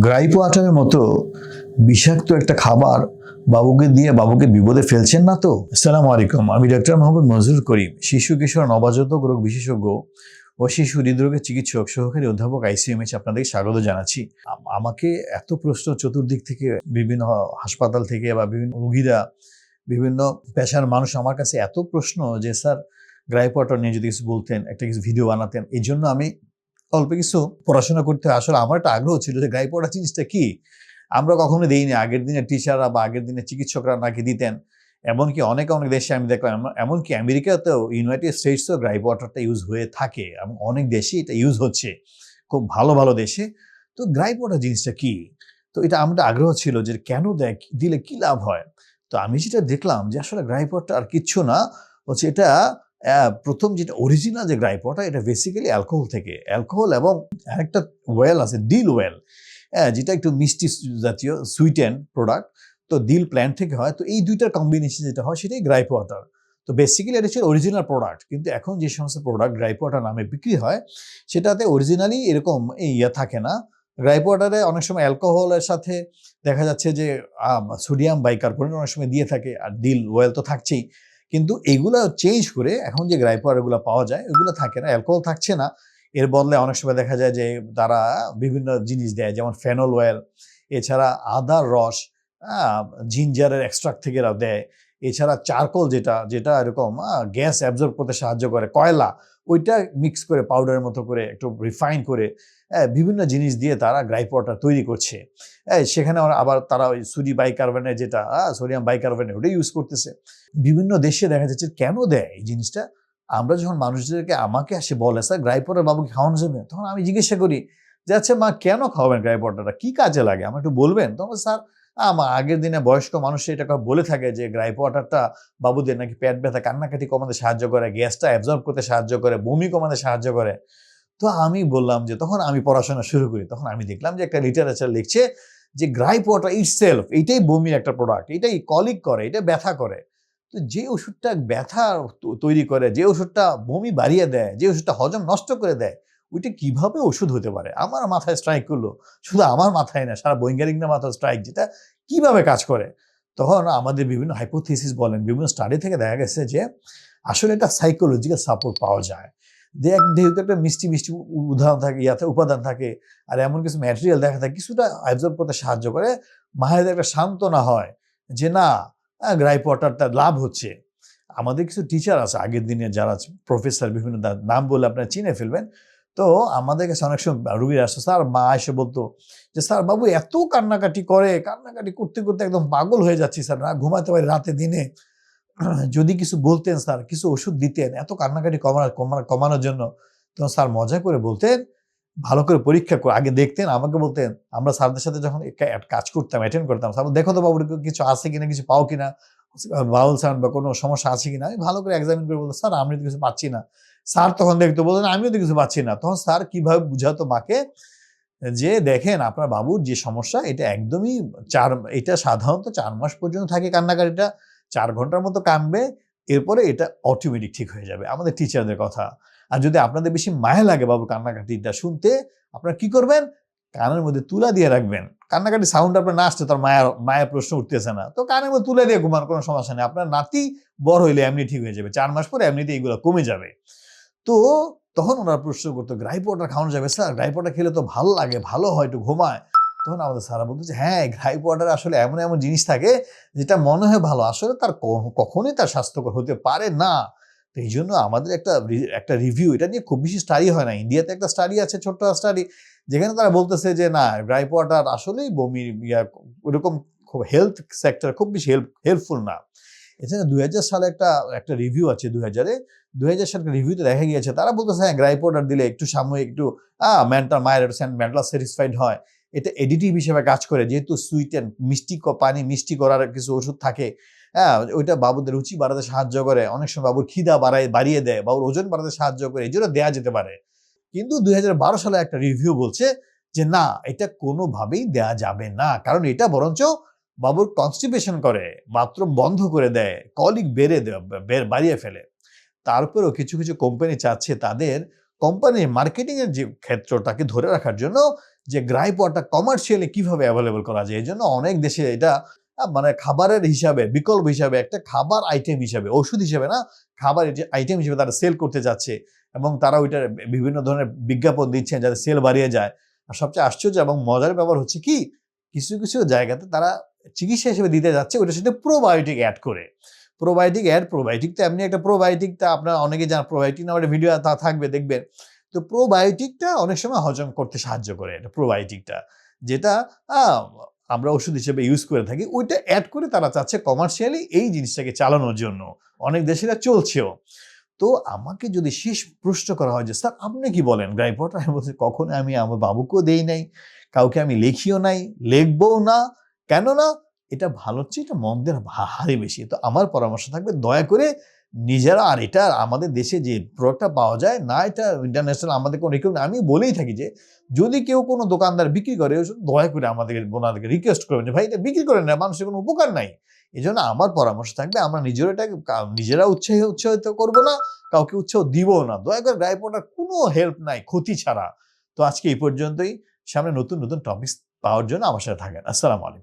Gripe ওয়াটারের মতো বিষাক্ত একটা খাবার বাবুকে দিয়ে বাবুকে বিপদে ফেলছেন না তো? আসসালামু আলাইকুম, আমি ডক্টর মোহাম্মদ মনজুর করিম, শিশু কিশোর নবজাতক রোগ বিশেষজ্ঞ ও শিশু হৃদরোগের চিকিৎসক সহকারী অধ্যাপক ICUMH আপনাদেরকে স্বাগত জানাচ্ছি। আমাকে এত প্রশ্ন চতুর্দিক থেকে, বিভিন্ন হাসপাতাল থেকে বা বিভিন্ন রোগীরা, বিভিন্ন পেশার মানুষ আমার কাছে এত প্রশ্ন যে স্যার গ্রাইপ ওয়াটার নিয়ে যদি কিছু বলতেন, একটা কিছু ভিডিও বানাতেন। এই জন্য আমি অল্প কিছু পড়াশোনা করতে আসলে আমার একটা আগ্রহ ছিল যে গ্রাইপ ওয়াটার জিনিসটা কি। আমরা কখনো দিইনি, আগের দিনের টিচাররা বা আগের দিনের চিকিৎসকরা নাকি দিতেন। এমনকি অনেক অনেক দেশে আমি দেখলাম, এমনকি আমেরিকাতেও, ইউনাইটেড স্টেটসেও গ্রাইপ ওয়াটারটা ইউজ হয়ে থাকে এবং অনেক দেশে এটা ইউজ হচ্ছে, খুব ভালো ভালো দেশে। তো গ্রাইপ ওয়াটার জিনিসটা কি, তো এটা আমার আগ্রহ ছিল যে কেন দেয়, দিলে কি লাভ হয়। তো আমি যেটা দেখলাম যে আসলে গ্রাইপ ওয়াটার আর কিচ্ছু না, হচ্ছে এটা প্রথম যেটা অরিজিনাল যে গ্রাইপ ওয়াটার, এটা বেসিক্যালি অ্যালকোহল থেকে, অ্যালকোহল এবং আরেকটা ওয়েল আছে, ডিল ওয়েল, যেটা একটু মিষ্টি জাতীয় সুইটেন প্রোডাক্ট। তো দিল প্ল্যান্ট থেকে হয়। তো এই দুইটার কম্বিনেশন যেটা হয় সেটাই গ্রাইপ ওয়াটার। তো বেসিক্যালি এটা হচ্ছে অরিজিনাল প্রোডাক্ট, কিন্তু এখন যে সমস্ত প্রোডাক্ট গ্রাইপ ওয়াটার নামে বিক্রি হয় সেটাতে অরিজিনালি এরকম থাকে না। গ্রাইপ ওয়াটারে অনেক সময় অ্যালকোহলের সাথে দেখা যাচ্ছে যে সোডিয়াম বাইকার্বনেট অনেক সময় দিয়ে থাকে, আর ডিল ওয়েল তো থাকছেই। কিন্তু এগুলো চেঞ্জ করে এখন যে গ্রাইপ ওয়াটারগুলো পাওয়া যায় ওইগুলো থাকে না, অ্যালকোহল থাকছে না। এর বদলে অনেক সময় দেখা যায় যে তারা বিভিন্ন জিনিস দেয়, যেমন ফেনল ওয়েল, এছাড়া আদার রস, জিঞ্জারের এক্সট্রাক্ট থেকে এরা দেয়। এছাড়া চারকোল, যেটা যেটা এরকম গ্যাস অ্যাবজর্ব করতে সাহায্য করে, কয়লা, ওইটা মিক্স করে পাউডারের মতো করে একটু রিফাইন করে বিভিন্ন জিনিস দিয়ে তারা গ্রাইপ ওয়াটার তৈরি করছে। সেখানে আবার তারা ওই বাইকার্বনেট, যেটা সোডিয়াম বাইকার্বনেট, ওটা ইউজ করতেছে। বিভিন্ন দেশে দেখা যাচ্ছে কেন দেয় এই জিনিসটা। আমরা যখন মানুষদেরকে, আমাকে আসে বলে স্যার গ্রাইপ ওয়াটার বাবুকে খাওয়ানো যাবে, তখন আমি জিজ্ঞাসা করি যে আচ্ছা মা, কেন খাওয়াবেন গ্রাইপ ওয়াটারটা, কি কাজে লাগে আমার একটু বলবেন? তখন স্যার আমার আগের দিনে বয়স্ক মানুষ এটা বলে থাকে যে গ্রাইপ ওয়াটারটা বাবুদের নাকি পেট ব্যথা, কান্নাকাটি কমাতে সাহায্য করে, গ্যাসটা অ্যাবজর্ব করতে সাহায্য করে, বমি কমাতে সাহায্য করে। তো আমি বললাম যে, তখন আমি পড়াশোনা শুরু করি, তখন আমি দেখলাম যে একটা লিটারেচার লিখছে যে গ্রাইপ ওয়াটার ইটসেলফ, এইটাই বমির একটা প্রোডাক্ট, এটাই কলিক করে, এটা ব্যথা করে। তো যে ওষুধটা ব্যথা তৈরি করে, যে ওষুধটা বমি বাড়িয়ে দেয়, যে ওষুধটা হজম নষ্ট করে দেয়, ওইটা কিভাবে ওষুধ হতে পারে? আমার মাথায় স্ট্রাইক করলো। শুধু আমার মাথায় না, সারা বৈজ্ঞানিকদের মাথায় স্ট্রাইক, যেটা কিভাবে কাজ করে। তখন আমাদের বিভিন্ন হাইপোথিসিস বলেন, বিভিন্ন স্টাডি থেকে দেখা গেছে যে আসলে এটা সাইকোলজিক্যাল সাপোর্ট পাওয়া যায়। যেহেতু একটা মিষ্টি মিষ্টি উদাহরণ থাকে, উপাদান থাকে, আর এমন কিছু ম্যাটেরিয়াল দেখা থাকে, কিছুটা অ্যাবজর্ব করতে সাহায্য করে, মায়েদের একটা সান্ত্বনা হয় যে না, গ্রাইপ ওয়াটারটা লাভ হচ্ছে। আমাদের কিছু টিচার আছে আগের দিনে, যারা প্রফেসর, বিভিন্ন নাম বলে আপনারা চিনে ফেলবেন। তো আমাদের কাছে অনেক সময় রুগীরা আসতো, স্যার, মা এসে বলতো যে স্যার বাবু এত কান্নাকাটি করে, কান্নাকাটি করতে করতে একদম পাগল হয়ে যাচ্ছি স্যার, না ঘুমাতে পারি রাতে দিনে, যদি কিছু বলতেন স্যার, কিছু ওষুধ দিতেন এত কান্নাকাটি কমানোর জন্য। তখন স্যার মজা করে বলতেন, ভালো করে পরীক্ষা করে আগে দেখতেন, আমাকে বলতেন, আমরা স্যারদের সাথে যখন কাজ করতাম, অ্যাটেন্ড করতাম, স্যার দেখো তো বাবুর কিছু আছে কিনা, কিছু পাও কিনা, বাউল সাউন্ড বা কোনো সমস্যা আছে কিনা। আমি ভালো করে এক্সামিন করে বলতাম, স্যার আমি তো কিছু পাচ্ছি না। স্যার তখন দেখতো, বলতেন আমিও তো কিছু পাচ্ছি না। তখন স্যার কিভাবে বুঝাতো মাকে যে দেখেন আপনার বাবুর যে সমস্যা, এটা একদমই এটা সাধারণত 4 মাস পর্যন্ত থাকে কান্নাকাটিটা, 4 ঘন্টার মতো কাঁদবে, এরপরে এটা অটোমেটিক ঠিক হয়ে যাবে, আমাদের টিচারদের কথা। আর যদি আপনাদের বেশি মায়া লাগে বাবুর কান্নাকাটিটা শুনতে, আপনারা কি করবেন, কানের মধ্যে তুলা দিয়ে রাখবেন। কান্নাকাটি সাউন্ড আপনার না আসছে, তার মায়া প্রশ্ন উঠতেছে না, তো কানের মধ্যে তুলা দিয়ে ঘুমান, কোনো সমস্যা নেই। আপনার নাতি বড় হইলে এমনি ঠিক হয়ে যাবে, 4 মাস পরে এমনিতে এগুলো কমে যাবে। তো তখন ওনারা প্রশ্ন করতো গ্রাইপ ওয়াটার খাওয়ানো যাবে স্যার? গ্রাইপ ওয়াটার খেলে তো ভালো লাগে, ভালো হয়, একটু ঘুমায়। তখন আমাদের স্যারা বলতো যে হ্যাঁ, গ্রাইপ ওয়াটার আসলে এমন এমন জিনিস থাকে যেটা মনে হয় ভালো, আসলে তার কখনোই তার স্বাস্থ্যকর হতে পারে না। তো এই জন্য আমাদের একটা রিভিউ, এটা নিয়ে খুব বেশি স্টাডি হয় না। ইন্ডিয়াতে একটা স্টাডি আছে, ছোট্ট স্টাডি, যেখানে তারা বলতেছে যে না, গ্রাইপ ওয়াটার আসলেই বমির ওরকম খুব হেলথ সেক্টর খুব বেশি হেল্পফুল না। এছাড়া 2000 সালে একটা রিভিউ আছে, 2000 সালের রিভিউতে দেখা গিয়েছে, তারা বলতেছে হ্যাঁ, গ্রাইপ ওয়াটার দিলে একটু সাময়িক একটু মেন্টাল স্যাটিসফাইড হয়। এটা এডিটিভ হিসেবে কাজ করে, যেহেতু সুইট অ্যান্ড পানি মিষ্টি করার কিছু ওষুধ থাকে। হ্যাঁ, ওইটা বাবুদের রুচি বাড়াতে সাহায্য করে, অনেক সময় বাবুর খিদা বাড়িয়ে দেয়, বাবুর ওজন বাড়াতে সাহায্য করে, এই জন্য দেওয়া যেতে পারে। কিন্তু 2012 সালে একটা রিভিউ বলছে যে না, এটা কোনোভাবেই দেয়া যাবে না, কারণ এটা বরঞ্চ বাবুর কনস্টিপেশন করে, বাথরুম বন্ধ করে দেয়, কলিক বাড়িয়ে ফেলে। তারপরেও কিছু কিছু কোম্পানি চাচ্ছে তাদের কোম্পানির মার্কেটিং এর যে ক্ষেত্রটাকে ধরে রাখার জন্য যে গ্রাইপ ওয়াটার কমার্শিয়ালি কিভাবে অ্যাভেলেবল করা যায়। এই জন্য অনেক দেশে এটা মানে খাবারের হিসাবে, বিকল্প হিসাবে, একটা খাবার আইটেম হিসাবে, ওষুধ হিসাবে না, খাবার আইটেম হিসেবে তারা সেল করতে যাচ্ছে এবং তারা ওইটার বিভিন্ন ধরনের বিজ্ঞাপন দিচ্ছেন যাতে সেল বাড়িয়ে যায়। আর সবচেয়ে আশ্চর্য এবং মজার ব্যাপার হচ্ছে কি, কিছু কিছু জায়গাতে তারা চিকিৎসা হিসেবে দিতে যাচ্ছে ওইটার সাথে প্রোবায়োটিক অ্যাড করে। প্রোবায়োটিক তো এমনি একটা প্রোবায়োটিকটা আপনারা অনেকে জানেন, প্রোবায়োটিক নামে একটা ভিডিও তা থাকবে দেখবেন। তো প্রোবায়োটিকটা অনেক সময় হজম করতে সাহায্য করে, এটা প্রোবায়োটিকটা, যেটা আমরা ওষুধ হিসেবে ইউজ করে থাকি, ওইটা অ্যাড করে তারা চাচ্ছে কমার্শিয়ালি এই জিনিসটাকে চালানোর জন্য। অনেক দেশেরা চলছেও। তো আমাকে যদি শেষ প্রশ্ন করা হয় যে স্যার আপনি কি বলেন গ্রাইপ ওয়াটার, আমি বলছি কখনো আমি আমার বাবুকেও দেই নাই, কাউকে আমি লিখিও নাই, লিখবও না। কেননা এটা ভালোর চেয়ে এটা মন্দের হারে বেশি। তো আমার পরামর্শ থাকবে দয়া করে নিজেরা, আর এটা আমাদের দেশে যে প্রোডাক্টটা পাওয়া যায় না, এটা ইন্টারন্যাশনাল আমাদের কোনো কেউ, আমি বলেই থাকি যে যদি কেউ কোনো দোকানদার বিক্রি করে দয়া করে ওনাদেরকে রিকোয়েস্ট করবেন যে ভাই এটা বিক্রি করেন না, মানুষের কোনো উপকার নাই। এই জন্য আমার পরামর্শ থাকবে আমরা নিজেরা উৎসাহিত করবো না, কাউকে উৎসাহ দিব না। দয়া করে গ্রাইপ ওয়াটার কোনো হেল্প নাই ক্ষতি ছাড়া। তো আজকে এই পর্যন্তই। সামনে নতুন নতুন টপিকস পাওয়ার জন্য আমার সাথে থাকেন। আসসালামু আলাইকুম।